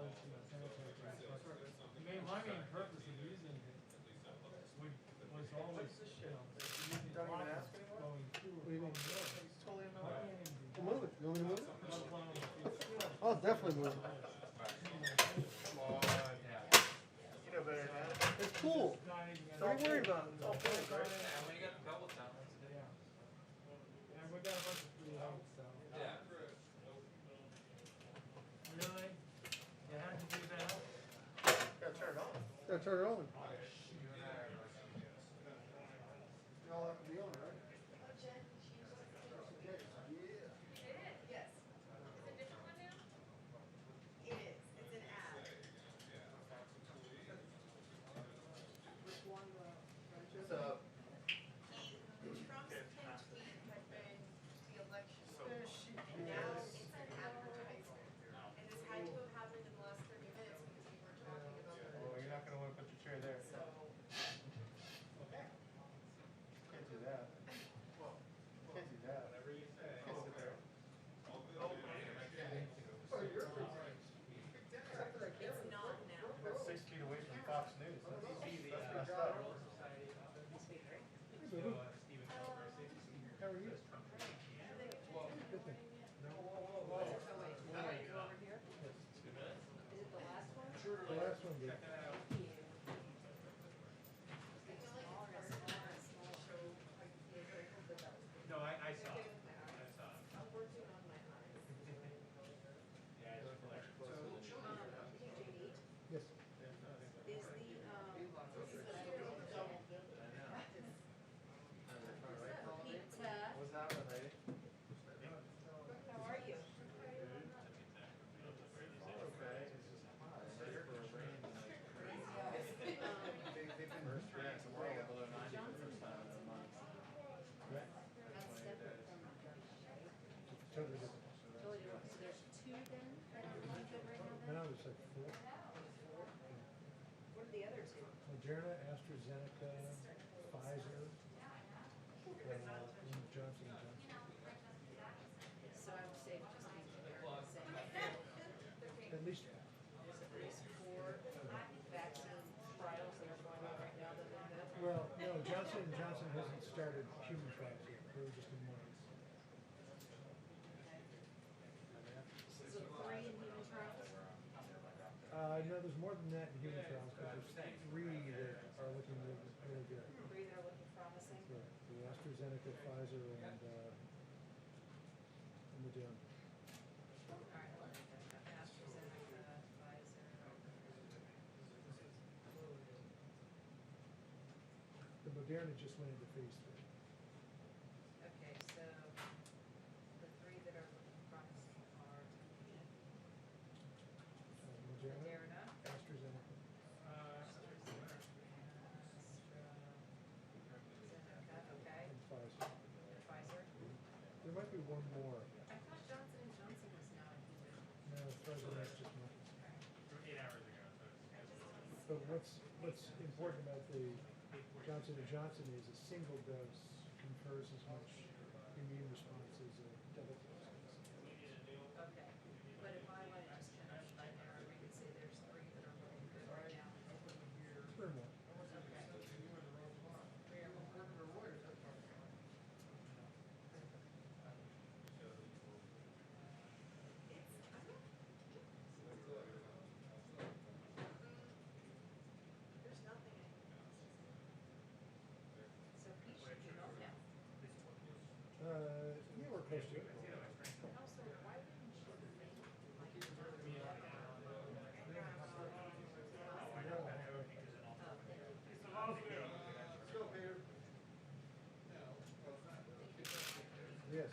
this in my sanitary plan. My main purpose of using it was always, using Don't even cotton ask anymore? going through. What do you mean? He's totally in my I way. can't even do Move it. You want me to move it? let alone if I'll definitely move it. Come on. You know better than that. It's cool. it's not even What are you worried about? It's all full, right? Yeah, when you got the double down, that's it. Yeah. And we got a bunch of free lights, so. Yeah. Really? You had to do that? Gotta turn it on. Gotta turn it on. You and I are like, You all have to be on, right? Yes. Is it a different one now? It is. It's an ad. So, Trump's pinned tweet had been the election. And now it's an advertisement. And this had to have happened in the last 30 minutes because we were talking about the. oh, you're not gonna wanna put your chair there. So. Can't do that. Can't do that. Whatever you say. Can't sit there. It's not now. That's 6 feet away from Fox News. That's messed up. How are you? Good thing. The last one did. No, I saw it. I saw it. I'm working on my eyes. Yeah, it's hilarious. JD, Yes. is Pizza. What's happening, lady? How are you? Okay, it's just hot. It's ready for a rain. They've been first rain tomorrow below 90 for the first time in a month. That's separate from Totally different. totally different. So there's two then that are really good right now then? Now there's like 4. What are the other two? Moderna, AstraZeneca, Pfizer, and Johnson & Johnson. So I would say just be generic, saying At least there's at least 4 vaccine trials that are going on right now that are good. Well, no, Johnson & Johnson hasn't started human trials yet. They were just in mice. So 3 in human trials? No, there's more than that in human trials, but there's 3 that are looking really good. 3 that are looking promising? Yeah, the AstraZeneca, Pfizer, and Moderna. Alright, I'll write that down. AstraZeneca, Pfizer. The Moderna just went into phase 3. Okay, so the 3 that are looking promising are Moderna, Moderna, AstraZeneca. AstraZeneca, okay, And Pfizer. and Pfizer. There might be one more. I thought Johnson & Johnson was now in human. No, Pfizer is just one. 8 hours ago, so it's. But what's important about the Johnson & Johnson is a single dose confers as much immune response as a double dose. Okay, but if I want to just finish by now, we could say there's 3 that are looking good right now. 3 or more. Okay. 3 or more. There's nothing in it. So he should be home now. Yeah, we're close to it. Also, why wouldn't you make like Let's go, Peter. Yes.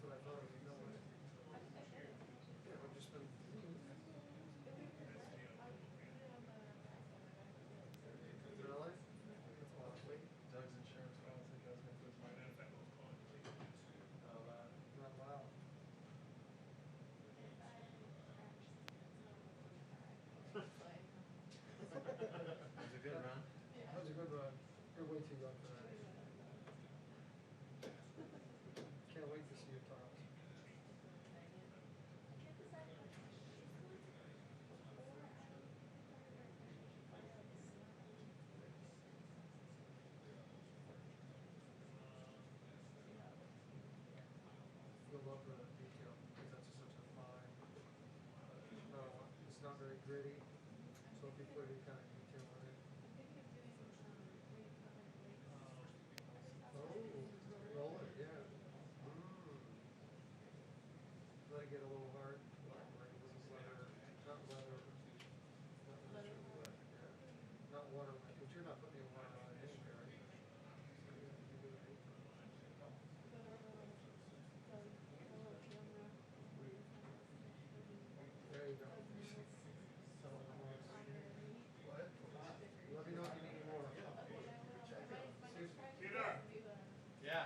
what I thought, no way. Yeah, we've just been. Really? That's a lot of weight. Doug's insurance policy doesn't include mine. Not loud. It was a good run. That was a good run. You're way too young for that. Can't wait to see your tops. You'll love the detail because that's such a fine. It's not very gritty, so if you put any kind of detail on it. Oh, roll it, yeah. Let it get a little hard, like this is leather, not leather, not leather, yeah. Not water, but you're not putting any water on it anyway, right? There you go. What? Let me know if you need any more. Yeah.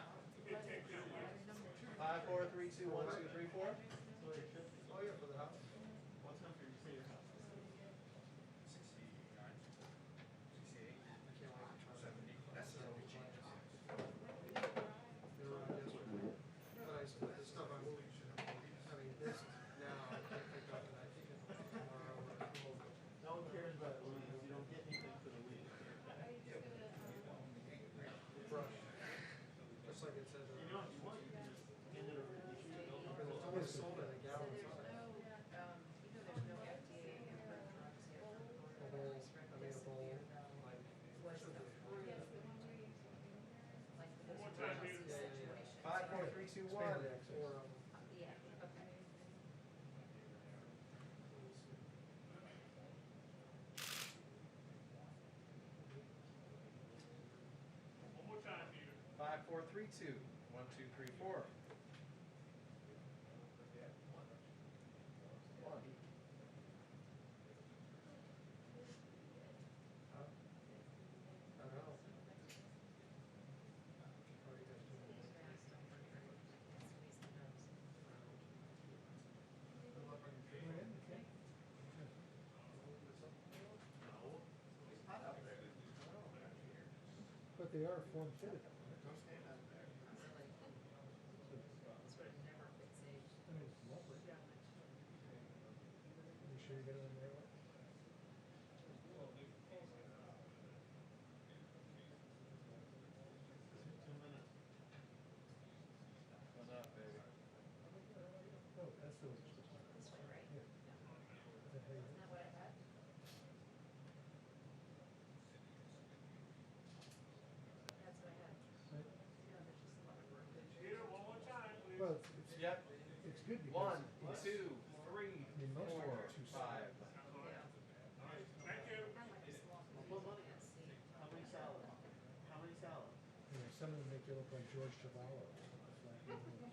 5, 4, 3, 2, 1, 2, 3, 4. Oh, yeah, for the house. What time for your house? 68. I can't wait to try that. That's so cheap. They were on yesterday. But I said, this stuff I moved. I mean, this now, I can't pick up, and I think it's tomorrow or tomorrow. No one cares about it. You don't get anything for the week. Brush. Just like it says. You know, if you want, you can just hand it over to the Because it's only sold at a gallon size. You know, there's no FDA approved drugs yet. A bowl, I made a bowl, like, should be. Like for this emergency situation. 5, 4, 3, 2, 1. Expanded access. Or, Yeah, okay. One more time, Peter. 5, 4, 3, 2. 1, 2, 3, 4. One. I don't know. How are you guys doing? But they are form fitted. I mean, it's lovely. You sure you got it in there? What's up, baby? Oh, that's the. This way, right? Yeah. Is that how you- Isn't that what I had? That's what I had. Right. Yeah, there's just a lot of work. Peter, one more time, please. Well, it's, Yep. it's good 1, because. 2, 3, I mean, most 4, of them are too 5. Yeah. Thank you. Kind of like this long. What money? See? How many salad? How many salad? You know, some of them make you look like George Chavallo. It's like, you know,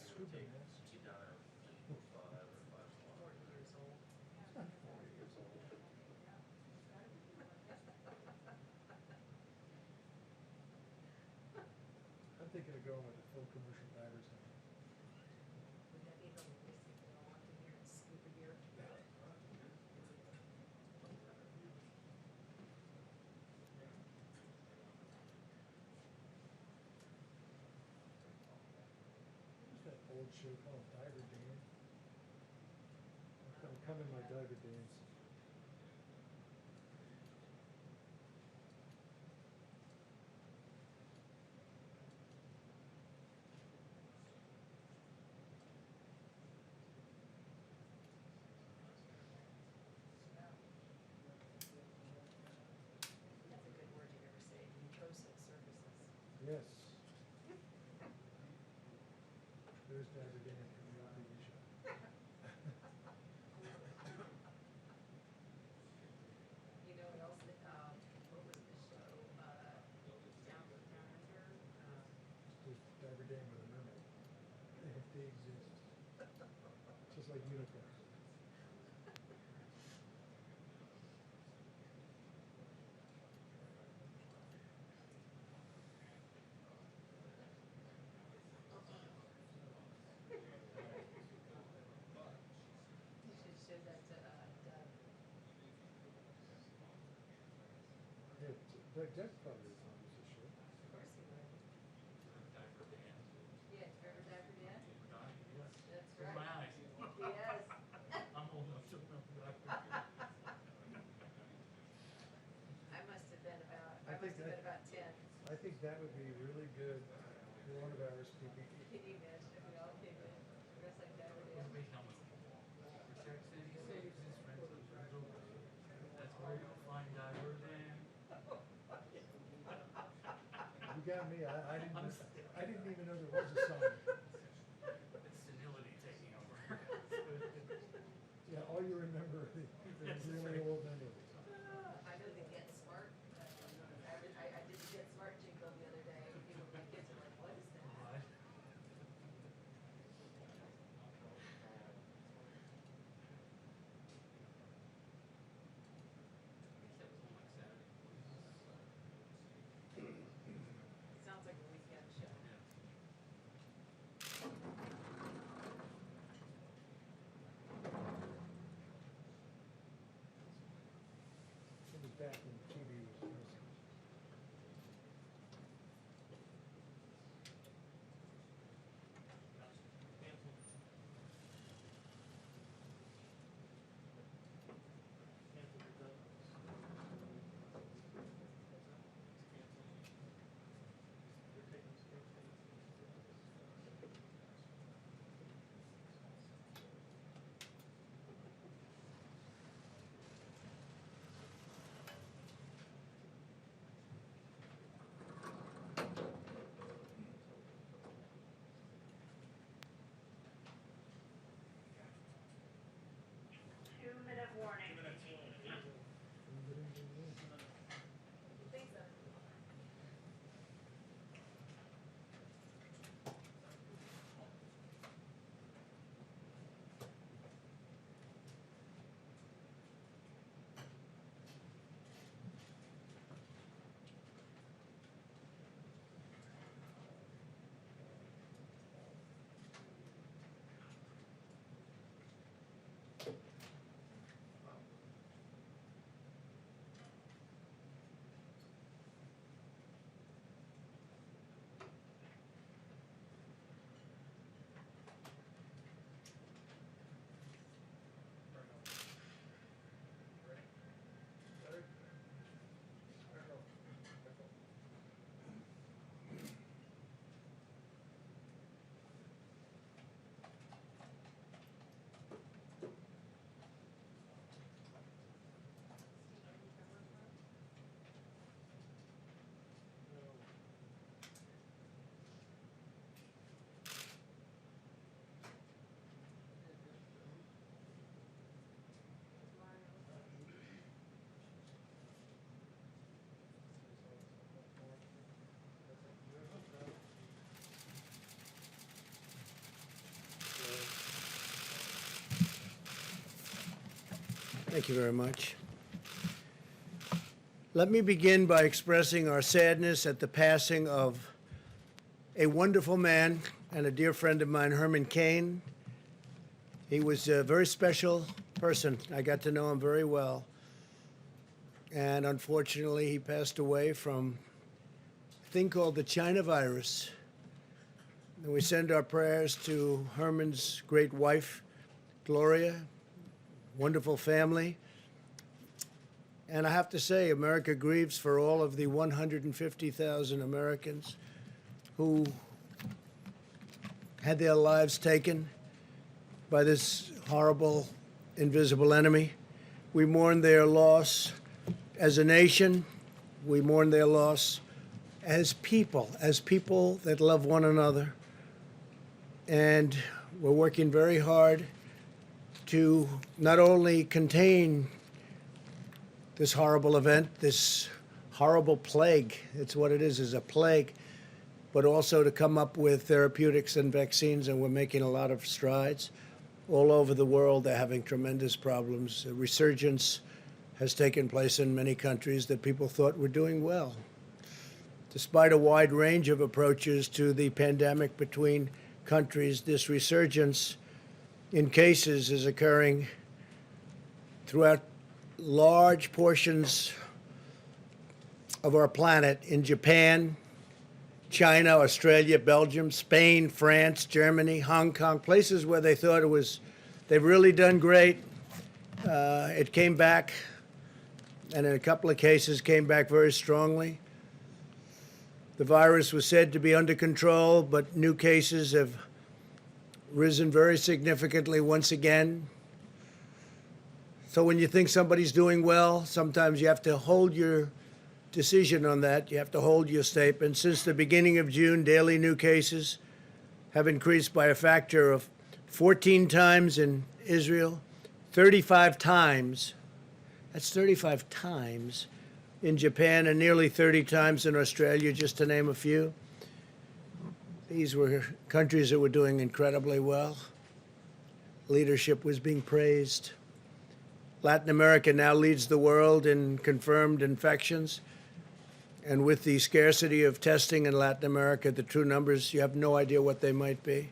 scuba mask. 40 years old. 40 years old. I'm thinking of going with a full commercial diver's tank. Would that be hilarious if they all walked in here in scuba gear? Who's that old show called Diver Dan? I'm coming my diver dance. That's a good word you never say, mucosal surfaces. Yes. There's Diver Dan from the old TV show. You know what else, what was the show, Down Under, There's Diver Dan with a mermaid. They exist. Just like unicorns. you should show that to, Doug. Doug probably remembers this show. Of course he would. Yeah, remember Diver Dan? That's Look at right. my eyes. Yes. I'm old enough to remember that. I must have been about, I I think must have been that- about 10. I think that would be really good for one of ours speaking. Can you imagine if we all came in dressed like Diver Dan? Big helmet. Protect city, saves his friends and friends over. That's where you'll find Diver Dan. You got me. I didn't even know there was a song. It's senility taking over. Yeah, all you remember are the Yes, that's really right. old memories. I know the Get Smart, I did the Get Smart jingle the other day, and people, my kids are like, what is that? Right. Thank you very much. Let me begin by expressing our sadness at the passing of a wonderful man and a dear friend of mine, Herman Cain. He was a very special person. I got to know him very well. And unfortunately, he passed away from a thing called the China virus. And we send our prayers to Herman's great wife, Gloria, wonderful family. And I have to say, America grieves for all of the 150,000 Americans who had their lives taken by this horrible, invisible enemy. We mourn their loss as a nation. We mourn their loss as people that love one another. And we're working very hard to not only contain this horrible event, this horrible plague, it's what it is a plague, but also to come up with therapeutics and vaccines, and we're making a lot of strides. All over the world, they're having tremendous problems. A resurgence has taken place in many countries that people thought were doing well. Despite a wide range of approaches to the pandemic between countries, this resurgence in cases is occurring throughout large portions of our planet in Japan, China, Australia, Belgium, Spain, France, Germany, Hong Kong, places where they thought they've really done great. It came back, and in a couple of cases came back very strongly. The virus was said to be under control, but new cases have risen very significantly once again. So when you think somebody's doing well, sometimes you have to hold your decision on that. You have to hold your statement. Since the beginning of June, daily new cases have increased by a factor of 14 times in Israel, 35 times, that's 35 times in Japan, and nearly 30 times in Australia, just to name a few. These were countries that were doing incredibly well. Leadership was being praised. Latin America now leads the world in confirmed infections. And with the scarcity of testing in Latin America, the true numbers, you have no idea what they might be.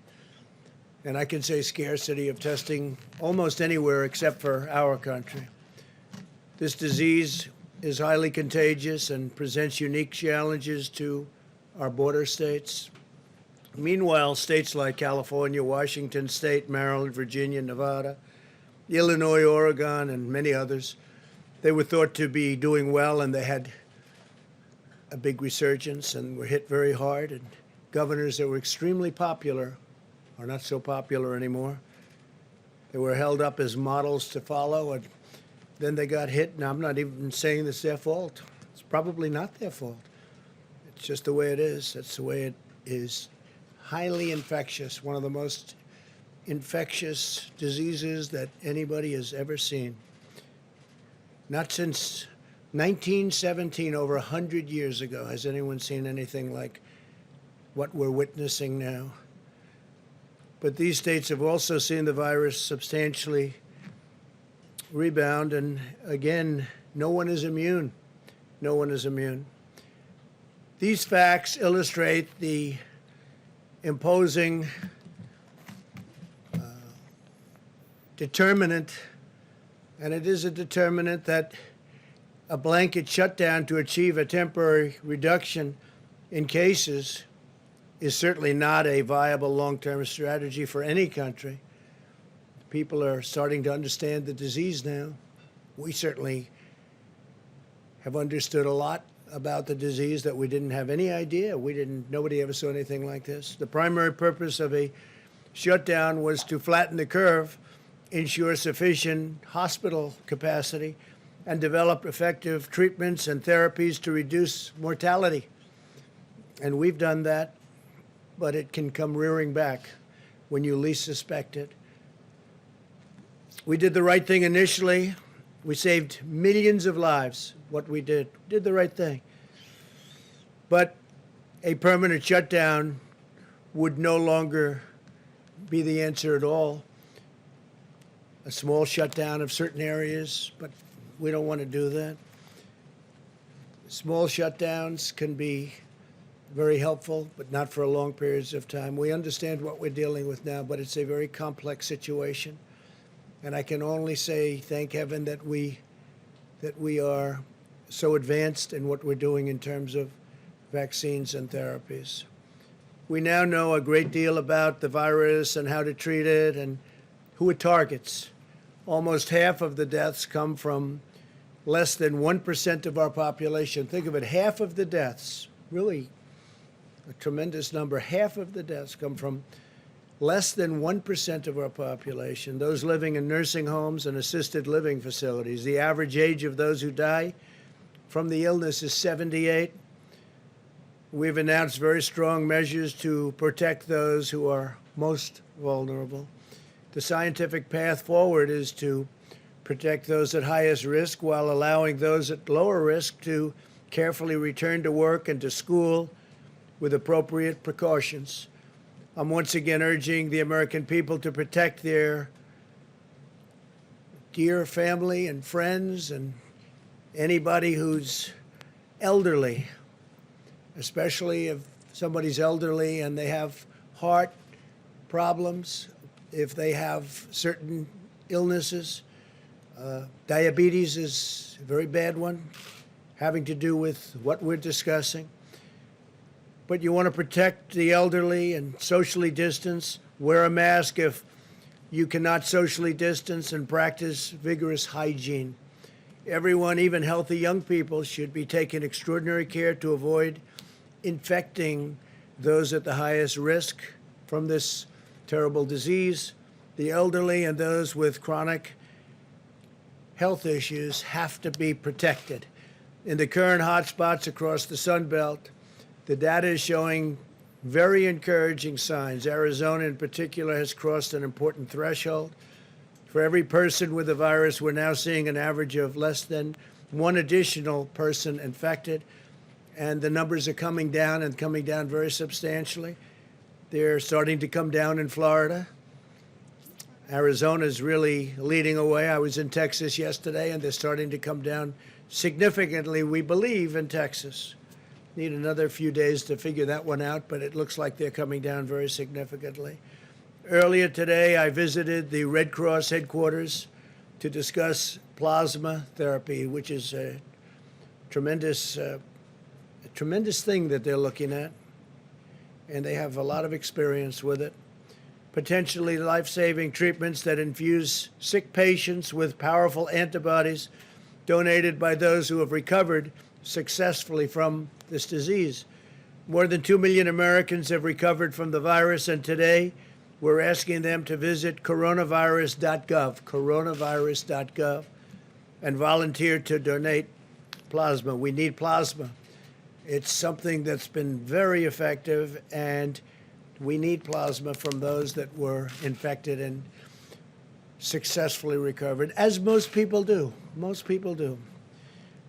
And I can say scarcity of testing almost anywhere except for our country. This disease is highly contagious and presents unique challenges to our border states. Meanwhile, states like California, Washington State, Maryland, Virginia, Nevada, Illinois, Oregon, and many others, they were thought to be doing well, and they had a big resurgence and were hit very hard. And governors that were extremely popular are not so popular anymore. They were held up as models to follow, and then they got hit. And I'm not even saying it's their fault. It's probably not their fault. It's just the way it is. That's the way it is. Highly infectious, one of the most infectious diseases that anybody has ever seen. Not since 1917, over 100 years ago, has anyone seen anything like what we're witnessing now. But these states have also seen the virus substantially rebound, and again, no one is immune. No one is immune. These facts illustrate the imposing determinant, and it is a determinant that a blanket shutdown to achieve a temporary reduction in cases is certainly not a viable long-term strategy for any country. People are starting to understand the disease now. We certainly have understood a lot about the disease that we didn't have any idea. Nobody ever saw anything like this. The primary purpose of a shutdown was to flatten the curve, ensure sufficient hospital capacity, and develop effective treatments and therapies to reduce mortality. And we've done that, but it can come rearing back when you least suspect it. We did the right thing initially. We saved millions of lives. What we did the right thing. But a permanent shutdown would no longer be the answer at all. a small shutdown of certain areas, but we don't want to do that. Small shutdowns can be very helpful, but not for long periods of time. We understand what we're dealing with now, but it's a very complex situation. And I can only say, thank heaven that we are so advanced in what we're doing in terms of vaccines and therapies. We now know a great deal about the virus and how to treat it and who it targets. Almost half of the deaths come from less than 1% of our population. Think of it, half of the deaths, really a tremendous number, half of the deaths come from less than 1% of our population, those living in nursing homes and assisted living facilities. The average age of those who die from the illness is 78. We've announced very strong measures to protect those who are most vulnerable. The scientific path forward is to protect those at highest risk while allowing those at lower risk to carefully return to work and to school with appropriate precautions. I'm once again urging the American people to protect their dear family and friends and anybody who's elderly, especially if somebody's elderly and they have heart problems, if they have certain illnesses. Diabetes is a very bad one, having to do with what we're discussing. But you want to protect the elderly and socially distance. Wear a mask if you cannot socially distance, and practice vigorous hygiene. Everyone, even healthy young people, should be taking extraordinary care to avoid infecting those at the highest risk from this terrible disease. The elderly and those with chronic health issues have to be protected. In the current hotspots across the Sun Belt, the data is showing very encouraging signs. Arizona in particular has crossed an important threshold. For every person with the virus, we're now seeing an average of less than one additional person infected, and the numbers are coming down and coming down very substantially. They're starting to come down in Florida. Arizona is really leading away. I was in Texas yesterday, and they're starting to come down significantly, we believe, in Texas. Need another few days to figure that one out, but it looks like they're coming down very significantly. Earlier today, I visited the Red Cross headquarters to discuss plasma therapy, which is a tremendous thing that they're looking at, and they have a lot of experience with it. Potentially life-saving treatments that infuse sick patients with powerful antibodies donated by those who have recovered successfully from this disease. More than 2 million Americans have recovered from the virus, and today we're asking them to visit coronavirus.gov, and volunteer to donate plasma. We need plasma. It's something that's been very effective, and we need plasma from those that were infected and successfully recovered, as most people do. Most people do.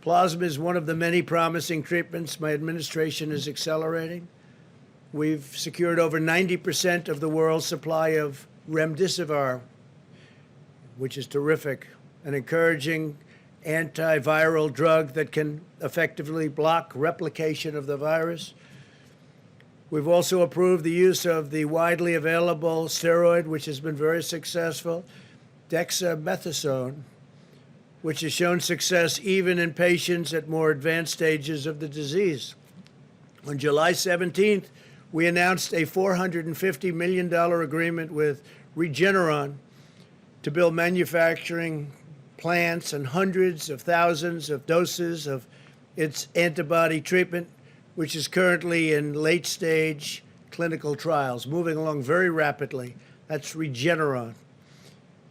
Plasma is one of the many promising treatments my administration is accelerating. We've secured over 90% of the world's supply of remdesivir, which is terrific, an encouraging antiviral drug that can effectively block replication of the virus. We've also approved the use of the widely available steroid, which has been very successful, dexamethasone, which has shown success even in patients at more advanced stages of the disease. On July 17th, we announced a $450 million agreement with Regeneron to build manufacturing plants and hundreds of thousands of doses of its antibody treatment, which is currently in late-stage clinical trials, moving along very rapidly. That's Regeneron.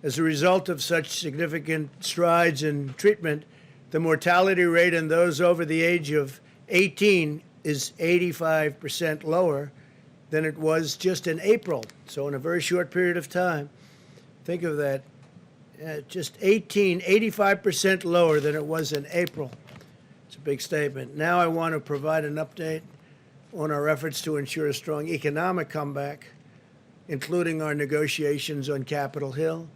As a result of such significant strides in treatment, the mortality rate in those over the age of 18 is 85% lower than it was just in April. So in a very short period of time, think of that, just 85% lower than it was in April. It's a big statement. Now I want to provide an update on our efforts to ensure a strong economic comeback, including our negotiations on Capitol Hill,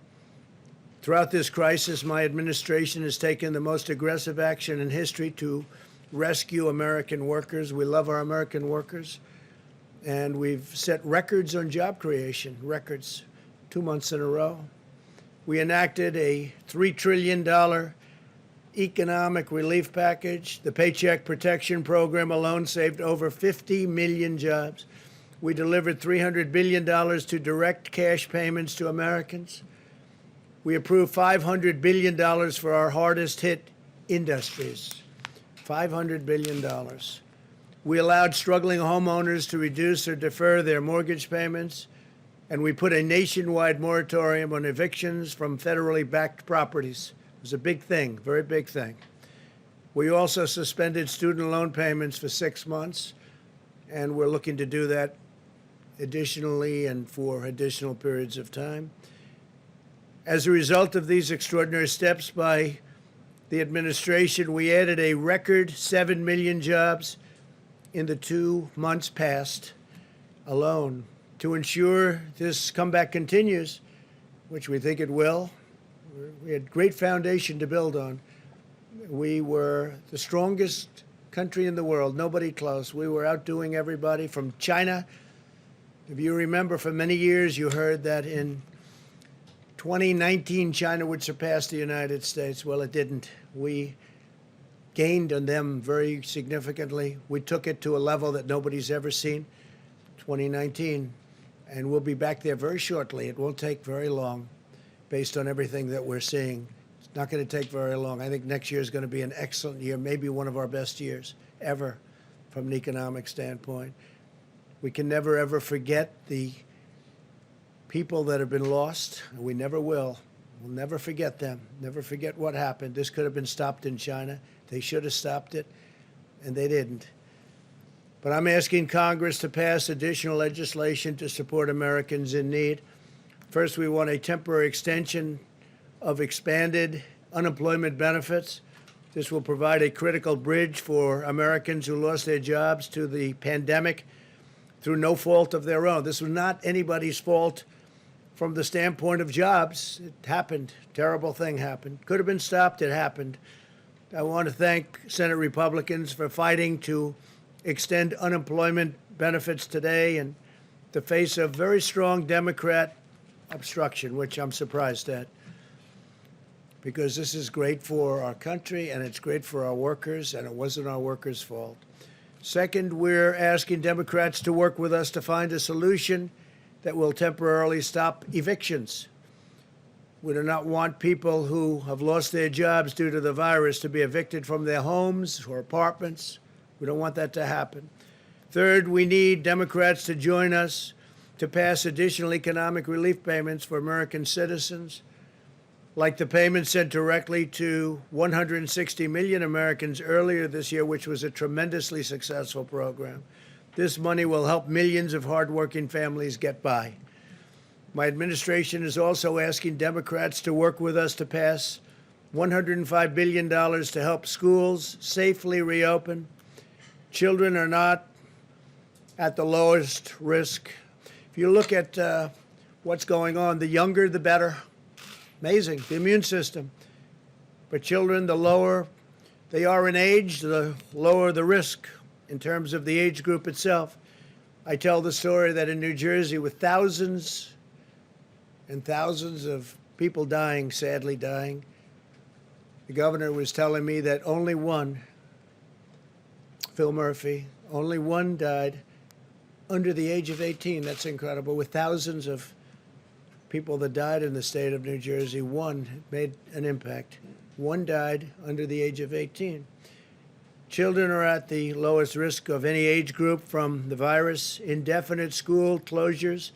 Throughout this crisis, my administration has taken the most aggressive action in history to rescue American workers. We love our American workers. And we've set records on job creation, records, 2 months in a row. We enacted a $3 trillion economic relief package. The Paycheck Protection Program alone saved over 50 million jobs. We delivered $300 billion to direct cash payments to Americans. We approved $500 billion for our hardest hit industries. $500 billion. We allowed struggling homeowners to reduce or defer their mortgage payments, and we put a nationwide moratorium on evictions from federally backed properties. It was a big thing, very big thing. We also suspended student loan payments for 6 months, and we're looking to do that additionally and for additional periods of time. As a result of these extraordinary steps by the administration, we added a record 7 million jobs in the 2 months past alone. To ensure this comeback continues, which we think it will, we had great foundation to build on. We were the strongest country in the world, nobody close. We were outdoing everybody from China. If you remember, for many years you heard that in 2019 China would surpass the United States. Well, it didn't. We gained on them very significantly. We took it to a level that nobody's ever seen, 2019. And we'll be back there very shortly. It won't take very long based on everything that we're seeing. It's not going to take very long. I think next year is going to be an excellent year, maybe one of our best years ever from an economic standpoint. We can never, ever forget the people that have been lost. We never will. We'll never forget them, never forget what happened. This could have been stopped in China. They should have stopped it, and they didn't. But I'm asking Congress to pass additional legislation to support Americans in need. First, we want a temporary extension of expanded unemployment benefits. This will provide a critical bridge for Americans who lost their jobs to the pandemic through no fault of their own. This was not anybody's fault from the standpoint of jobs. It happened. Terrible thing happened. Could have been stopped. It happened. I want to thank Senate Republicans for fighting to extend unemployment benefits today in the face of very strong Democrat obstruction, which I'm surprised at, because this is great for our country and it's great for our workers, and it wasn't our workers' fault. Second, we're asking Democrats to work with us to find a solution that will temporarily stop evictions. We do not want people who have lost their jobs due to the virus to be evicted from their homes or apartments. We don't want that to happen. Third, we need Democrats to join us to pass additional economic relief payments for American citizens, like the payment sent directly to 160 million Americans earlier this year, which was a tremendously successful program. This money will help millions of hardworking families get by. My administration is also asking Democrats to work with us to pass $105 billion to help schools safely reopen. Children are not at the lowest risk. If you look at what's going on, the younger, the better. Amazing, the immune system. But children, the lower they are in age, the lower the risk in terms of the age group itself. I tell the story that in New Jersey, with thousands and thousands of people dying, sadly dying, the governor was telling me that only one, Phil Murphy, only one died under the age of 18. That's incredible. With thousands of people that died in the state of New Jersey, one made an impact. One died under the age of 18. Children are at the lowest risk of any age group from the virus. Indefinite school closures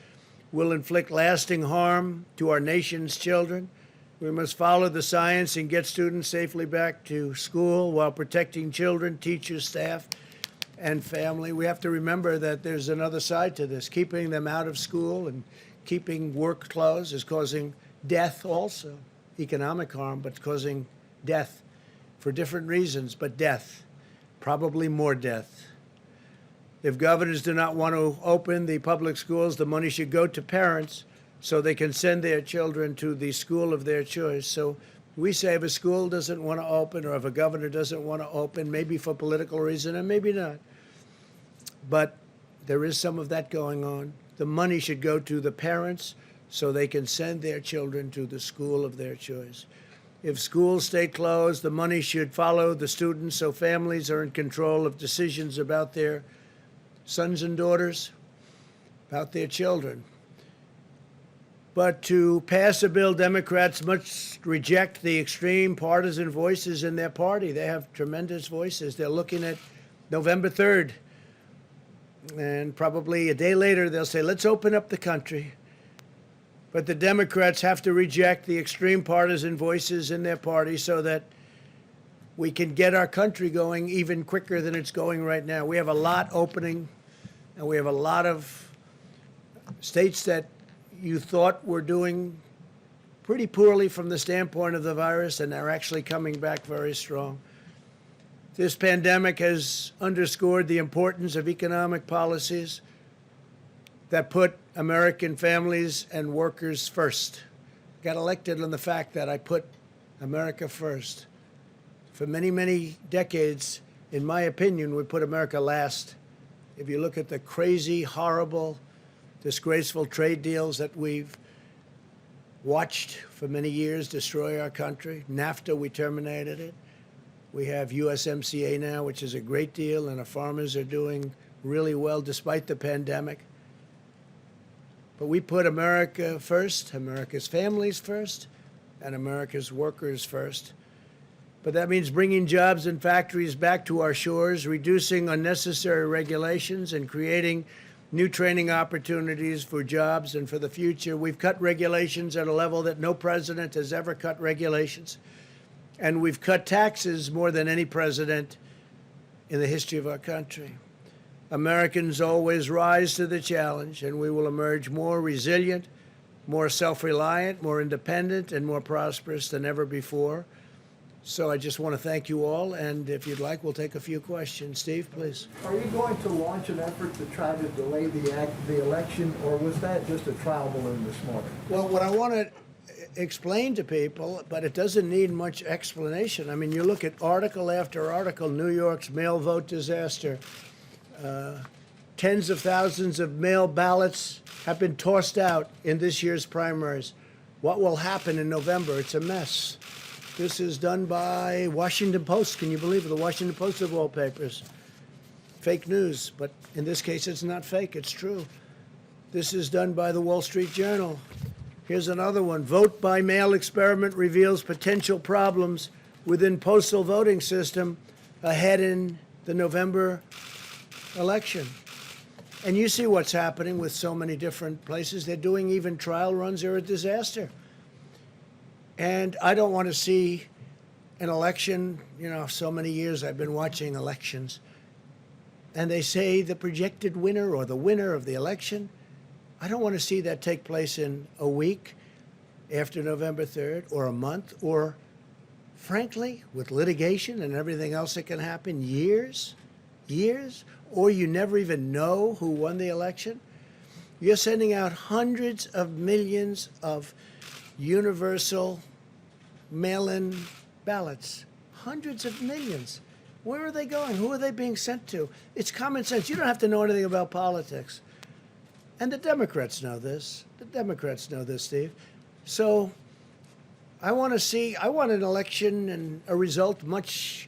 will inflict lasting harm to our nation's children. We must follow the science and get students safely back to school while protecting children, teachers, staff, and family. We have to remember that there's another side to this. Keeping them out of school and keeping work closed is causing death also, economic harm, but causing death for different reasons, but death, probably more death. If governors do not want to open the public schools, the money should go to parents so they can send their children to the school of their choice. So we say if a school doesn't want to open or if a governor doesn't want to open, maybe for political reason and maybe not, but there is some of that going on. The money should go to the parents so they can send their children to the school of their choice. If schools stay closed, the money should follow the students so families are in control of decisions about their sons and daughters, about their children. But to pass a bill, Democrats must reject the extreme partisan voices in their party. They have tremendous voices. They're looking at November 3rd. And probably a day later, they'll say, let's open up the country. But the Democrats have to reject the extreme partisan voices in their party so that we can get our country going even quicker than it's going right now. We have a lot opening, and we have a lot of states that you thought were doing pretty poorly from the standpoint of the virus, and they're actually coming back very strong. This pandemic has underscored the importance of economic policies that put American families and workers first. Got elected on the fact that I put America first. For many, many decades, in my opinion, we put America last. If you look at the crazy, horrible, disgraceful trade deals that we've watched for many years destroy our country. NAFTA, we terminated it. We have USMCA now, which is a great deal, and our farmers are doing really well despite the pandemic. But we put America first, America's families first, and America's workers first. But that means bringing jobs and factories back to our shores, reducing unnecessary regulations, and creating new training opportunities for jobs and for the future. We've cut regulations at a level that no president has ever cut regulations. And we've cut taxes more than any president in the history of our country. Americans always rise to the challenge, and we will emerge more resilient, more self-reliant, more independent, and more prosperous than ever before. So I just want to thank you all, and if you'd like, we'll take a few questions. Steve, please. Are you going to launch an effort to try to delay the election, or was that just a trial balloon this morning? Well, what I want to explain to people, but it doesn't need much explanation. I mean, you look at article after article, New York's mail vote disaster. Tens of thousands of mail ballots have been tossed out in this year's primaries. What will happen in November? It's a mess. This is done by Washington Post. Can you believe it? The Washington Post of all papers. Fake news, but in this case, it's not fake. It's true. This is done by the Wall Street Journal. Here's another one. Vote by mail experiment reveals potential problems within postal voting system ahead in the November election. And you see what's happening with so many different places. They're doing even trial runs. They're a disaster. And I don't want to see an election, so many years I've been watching elections, and they say the projected winner or the winner of the election. I don't want to see that take place in a week after November 3rd or a month or, frankly, with litigation and everything else that can happen, years, or you never even know who won the election. You're sending out hundreds of millions of universal mail-in ballots. Hundreds of millions. Where are they going? Who are they being sent to? It's common sense. You don't have to know anything about politics. And the Democrats know this. The Democrats know this, Steve. So I want an election and a result much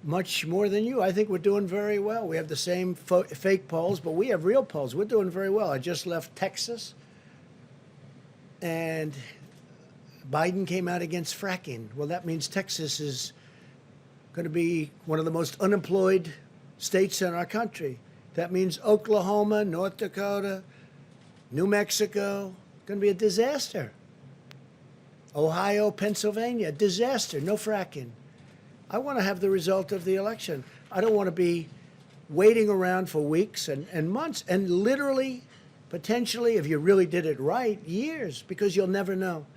more than you. I think we're doing very well. We have the same fake polls, but we have real polls. We're doing very well. I just left Texas, and Biden came out against fracking. Well, that means Texas is going to be one of the most unemployed states in our country. That means Oklahoma, North Dakota, New Mexico, going to be a disaster. Ohio, Pennsylvania, disaster, no fracking. I want to have the result of the election. I don't want to be waiting around for weeks and months, and literally, potentially, if you really did it right, years, because you'll never know.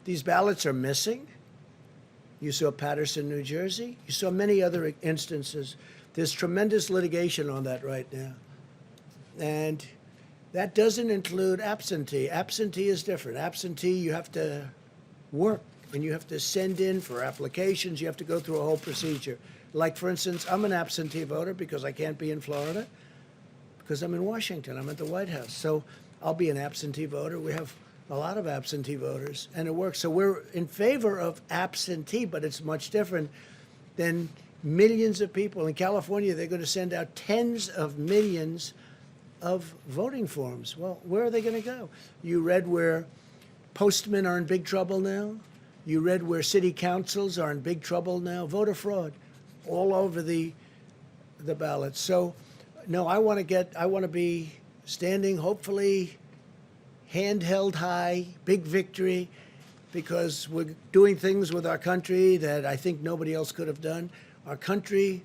These ballots are missing. You saw Patterson, New Jersey. You saw many other instances. There's tremendous litigation on that right now. And That doesn't include absentee. Absentee is different. Absentee, you have to work and you have to send in for applications. You have to go through a whole procedure. Like, for instance, I'm an absentee voter because I can't be in Florida because I'm in Washington. I'm at the White House. So I'll be an absentee voter. We have a lot of absentee voters, and it works. So we're in favor of absentee, but it's much different than millions of people. In California, they're going to send out tens of millions of voting forms. Well, where are they going to go? You read where postmen are in big trouble now. You read where city councils are in big trouble now. Voter fraud all over the ballot. So, no, I want to be standing, hopefully, hand held high, big victory, because we're doing things with our country that I think nobody else could have done. Our country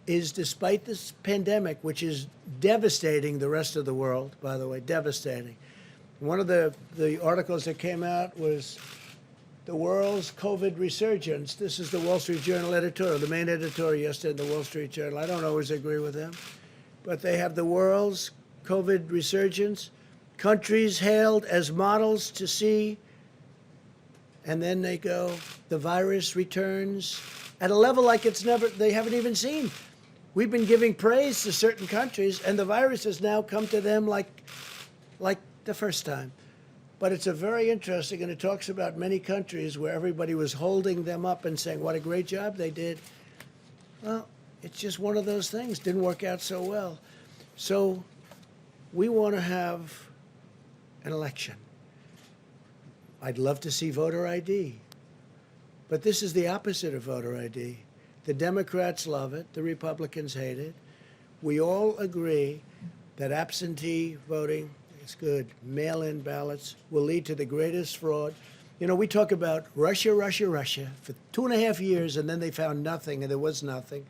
is, despite this pandemic, which is devastating the rest of the world, by the way, devastating. One of the articles that came out was the world's COVID resurgence. This is the Wall Street Journal editorial, the main editorial yesterday in the Wall Street Journal. I don't always agree with them, but they have the world's COVID resurgence, countries hailed as models to see, and then they go, the virus returns at a level like they haven't even seen. We've been giving praise to certain countries, and the virus has now come to them like the first time. But it's a very interesting, and it talks about many countries where everybody was holding them up and saying what a great job they did. Well, it's just one of those things. Didn't work out so well. So we want to have an election. I'd love to see voter ID. But this is the opposite of voter ID. The Democrats love it. The Republicans hate it. We all agree that absentee voting is good. Mail-in ballots will lead to the greatest fraud. You know, we talk about Russia, Russia, Russia for 2.5 years, and then they found nothing, and there was nothing.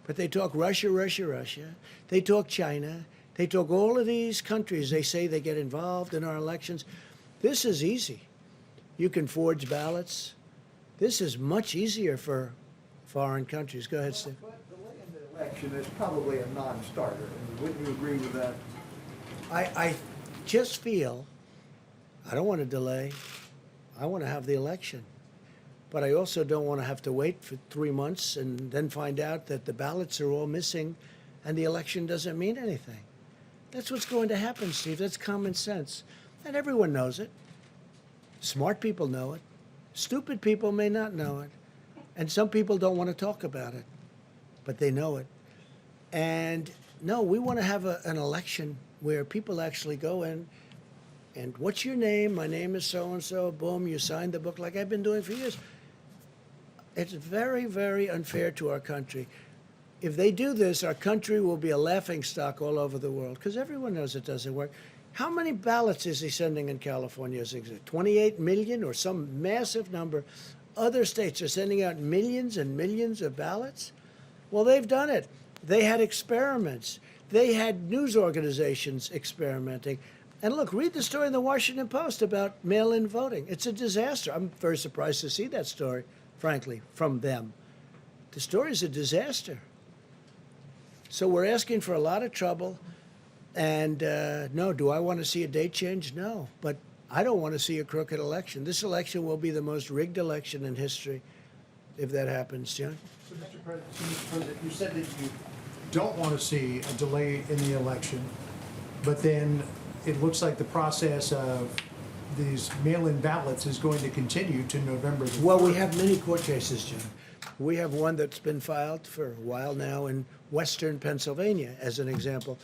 But they talk Russia, Russia, Russia. They talk China. They talk all of these countries. They say they get involved in our elections. This is easy. You can forge ballots. This is much easier for foreign countries. Go ahead, Steve. But delaying the election is probably a non-starter. And wouldn't you agree with that? I just feel I don't want to delay. I want to have the election. But I also don't want to have to wait for 3 months and then find out that the ballots are all missing and the election doesn't mean anything. That's what's going to happen, Steve. That's common sense. And everyone knows it. Smart people know it. Stupid people may not know it. And some people don't want to talk about it, but they know it. And no, we want to have an election where people actually go in and what's your name? My name is so-and-so. Boom, you signed the book like I've been doing for years. It's very, very unfair to our country. If they do this, our country will be a laughingstock all over the world because everyone knows it doesn't work. How many ballots is he sending in California? Is it 28 million or some massive number? Other states are sending out millions and millions of ballots. Well, they've done it. They had experiments. They had news organizations experimenting. And look, read the story in the Washington Post about mail-in voting. It's a disaster. I'm very surprised to see that story, frankly, from them. The story is a disaster. So we're asking for a lot of trouble. And no, do I want to see a date change? No. But I don't want to see a crooked election. This election will be the most rigged election in history if that happens, John. So, Mr. President, you said that you don't want to see a delay in the election, but then it looks like the process of these mail-in ballots is going to continue to November the 4th. Well, we have many court cases, John. We have one that's been filed for a while now in western Pennsylvania, as an example,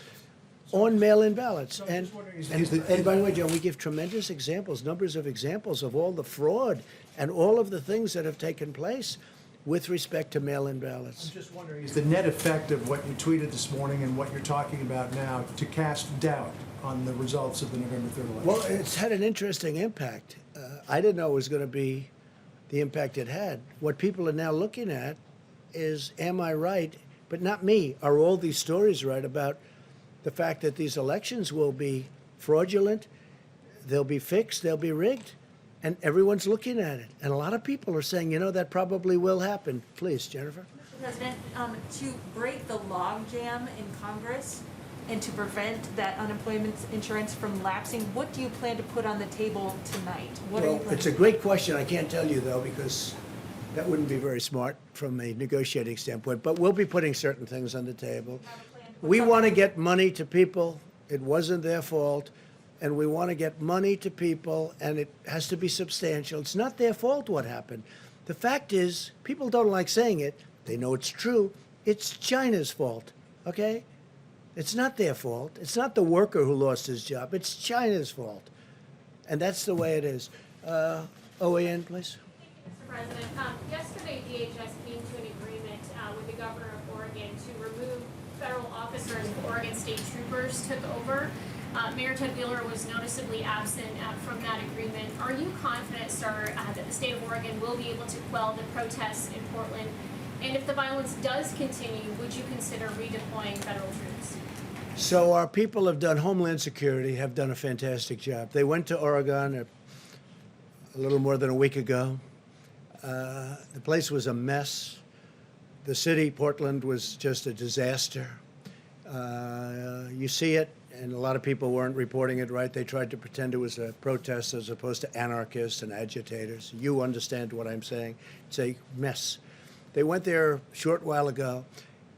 on mail-in ballots. So I'm And, just wondering, and by the way, John, we give tremendous examples, numbers of examples of all the fraud and all of the things that have taken place with respect to mail-in ballots. I'm just wondering, is the net effect of what you tweeted this morning and what you're talking about now to cast doubt on the results of the November 3rd election? Well, it's had an interesting impact. I didn't know it was going to be the impact it had. What people are now looking at is, am I right? But not me. Are all these stories right about the fact that these elections will be fraudulent, they'll be fixed, they'll be rigged? And everyone's looking at it. And a lot of people are saying, you know, that probably will happen. Please, Jennifer. Mr. President, to break the logjam in Congress, and to prevent that unemployment insurance from lapsing, what do you plan to put on the table tonight? What are you Well, planning it's a to- great question. I can't tell you, though, because that wouldn't be very smart from a negotiating standpoint. But we'll be putting certain things on the table. We want to get money to people. It wasn't their fault. And we want to get money to people, and it has to be substantial. It's not their fault what happened. The fact is, people don't like saying it. They know it's true. It's China's fault, okay? It's not their fault. It's not the worker who lost his job. It's China's fault. And that's the way it is. OAN, please. Mr. President, yesterday DHS came to an agreement with the governor of Oregon to remove federal officers Oregon State Troopers took over. Mayor Ted Wheeler was noticeably absent from that agreement. Are you confident, sir, that the state of Oregon will be able to quell the protests in Portland? And if the violence does continue, would you consider redeploying federal troops? So our people have done Homeland Security, have done a fantastic job. They went to Oregon a little more than a week ago. The place was a mess. The city, Portland, was just a disaster. You see it, and a lot of people weren't reporting it right. They tried to pretend it was a protest as opposed to anarchists and agitators. You understand what I'm saying. It's a mess. They went there a short while ago,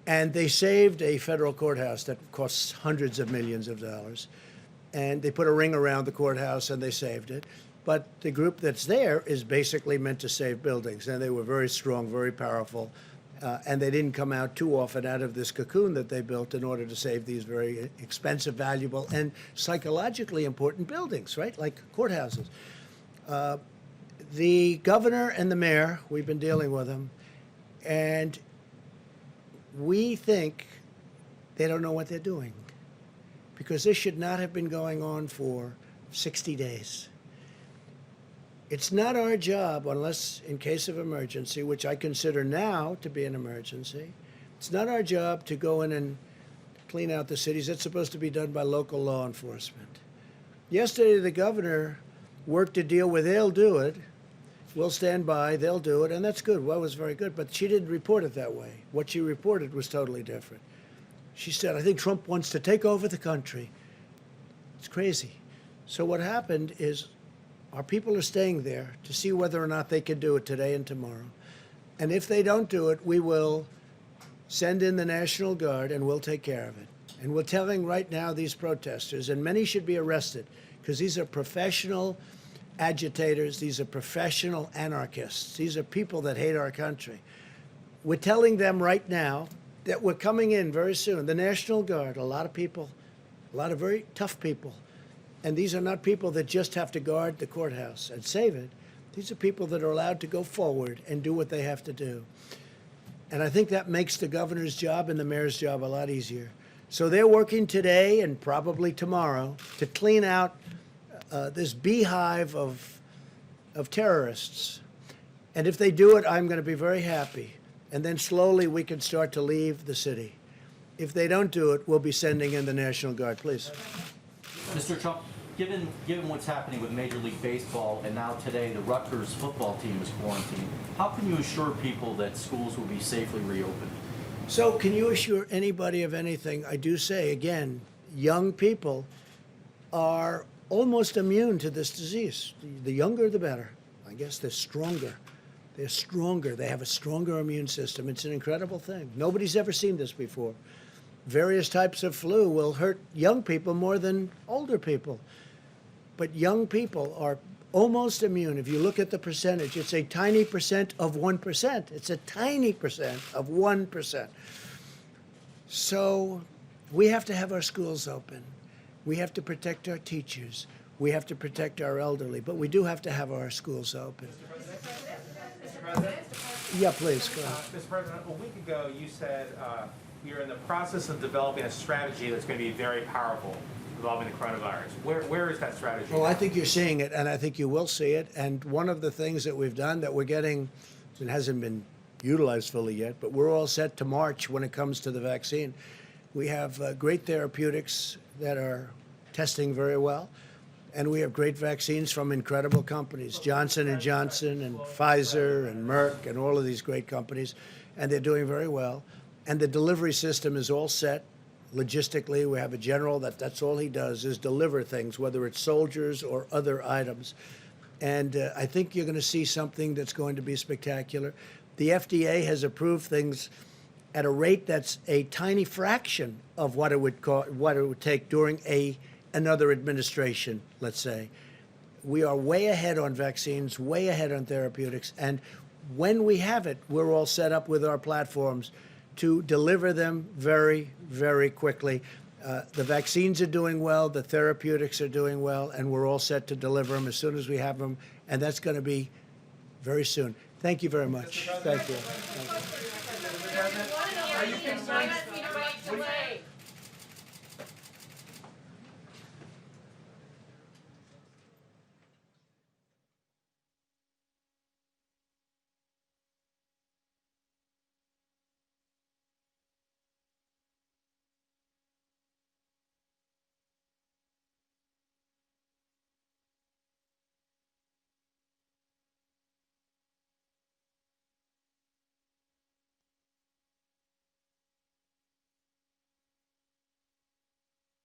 and they saved a federal courthouse that costs hundreds of millions of dollars. And they put a ring around the courthouse, and they saved it. But the group that's there is basically meant to save buildings, and they were very strong, very powerful. And they didn't come out too often out of this cocoon that they built in order to save these very expensive, valuable, and psychologically important buildings, right? Like courthouses. The governor and the mayor, we've been dealing with them, and we think they don't know what they're doing, because this should not have been going on for 60 days. It's not our job, unless in case of emergency, which I consider now to be an emergency, it's not our job to go in and clean out the cities. It's supposed to be done by local law enforcement. Yesterday, the governor worked a deal where they'll do it, we'll stand by, they'll do it, and that's good. Well, it was very good, but she didn't report it that way. What she reported was totally different. She said, I think Trump wants to take over the country. It's crazy. So what happened is our people are staying there to see whether or not they can do it today and tomorrow. And if they don't do it, we will send in the National Guard and we'll take care of it. And we're telling right now these protesters, and many should be arrested, because these are professional agitators, these are professional anarchists, these are people that hate our country. We're telling them right now that we're coming in very soon. The National Guard, a lot of people, a lot of very tough people. And these are not people that just have to guard the courthouse and save it. These are people that are allowed to go forward and do what they have to do. And I think that makes the governor's job and the mayor's job a lot easier. So they're working today and probably tomorrow to clean out this beehive of terrorists. And if they do it, I'm going to be very happy. And then slowly we can start to leave the city. If they don't do it, we'll be sending in the National Guard. Please. Mr. Trump, given what's happening with Major League Baseball, and now today the Rutgers football team is quarantined, how can you assure people that schools will be safely reopened? So can you assure anybody of anything? I do say, again, young people are almost immune to this disease. The younger, the better. I guess they're stronger. They're stronger. They have a stronger immune system. It's an incredible thing. Nobody's ever seen this before. Various types of flu will hurt young people more than older people. But young people are almost immune. If you look at the percentage, it's a tiny percent of 1%. It's a tiny percent of 1%. So we have to have our schools open. We have to protect our teachers. We have to protect our elderly. But we do have to have our schools open. Mr. President? Yeah, please, go ahead. Mr. President, a week ago you said you're in the process of developing a strategy that's going to be very powerful involving the coronavirus. Where is that strategy? Well, I think you're seeing it, and I think you will see it. And one of the things that we've done that we're getting, it hasn't been utilized fully yet, but we're all set to march when it comes to the vaccine. We have great therapeutics that are testing very well, and we have great vaccines from incredible companies, Johnson & Johnson and Pfizer and Merck and all of these great companies, and they're doing very well. And the delivery system is all set. logistically. We have a general that's all he does is deliver things, whether it's soldiers or other items. And I think you're going to see something that's going to be spectacular. The FDA has approved things at a rate that's a tiny fraction of what it would take during another administration, let's say. We are way ahead on vaccines, way ahead on therapeutics, and when we have it, we're all set up with our platforms to deliver them very, very quickly. The vaccines are doing well, the therapeutics are doing well, and we're all set to deliver them as soon as we have them, and that's going to be very soon. Thank you very much. Thank you. One of the other things, why not, you know, delay?